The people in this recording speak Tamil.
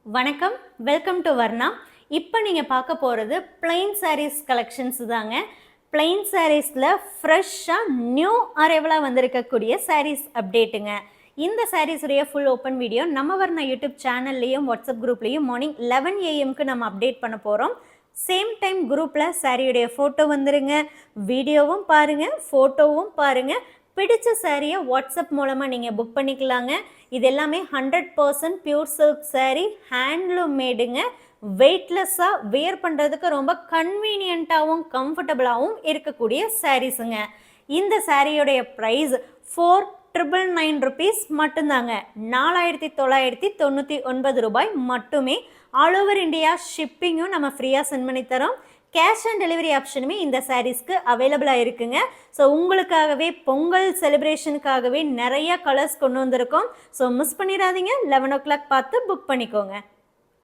வணக்கம், வெல்கம் டு வர்ணா. இப்போ நீங்கள் பார்க்க போகிறது பிளெயின் சாரீஸ் கலெக்ஷன்ஸ் தாங்க. பிளெயின் சாரீஸில் ஃப்ரெஷ்ஷாக நியூ அரைவலாக வந்திருக்கக்கூடிய சாரீஸ் அப்டேட்டுங்க. இந்த சாரீஸுடைய ஃபுல் ஓப்பன் வீடியோ நம்ம வர்ணா யூடியூப் சேனல்லையும் வாட்ஸ்அப் குரூப்லேயும் மார்னிங் 11 AM நம்ம அப்டேட் பண்ண போகிறோம். சேம் டைம் குரூப்பில் சாரியுடைய ஃபோட்டோ வந்துருங்க, வீடியோவும் பாருங்கள், ஃபோட்டோவும் பாருங்கள். பிடிச்ச சாரியை வாட்ஸ்அப் மூலமாக நீங்கள் புக் பண்ணிக்கலாங்க. இது எல்லாமே 100% பியூர் சில்க் சாரீ, ஹேண்ட்லூம் மேடுங்க. வெயிட்லெஸ்ஸாக வியர் பண்ணுறதுக்கு ரொம்ப கன்வீனியண்ட்டாகவும் கம்ஃபர்டபுளாகவும் இருக்கக்கூடிய சாரீஸுங்க. இந்த சாரியோடைய ப்ரைஸ் 4,999 rupees மட்டும்தாங்க. 4,999 ரூபாய் மட்டுமே. ஆல் ஓவர் இந்தியா ஷிப்பிங்கும் நம்ம ஃப்ரீயாக சென்ட் பண்ணி தரோம். கேஷ் ஆன் டெலிவரி ஆப்ஷனுமே இந்த சாரீஸ்க்கு அவைலபிளாக இருக்குங்க. ஸோ உங்களுக்காகவே பொங்கல் செலிப்ரேஷனுக்காகவே நிறைய கலர்ஸ் கொண்டு வந்திருக்கோம். ஸோ மிஸ் பண்ணிடாதீங்க. 11 o'clock பார்த்து புக் பண்ணிக்கோங்க.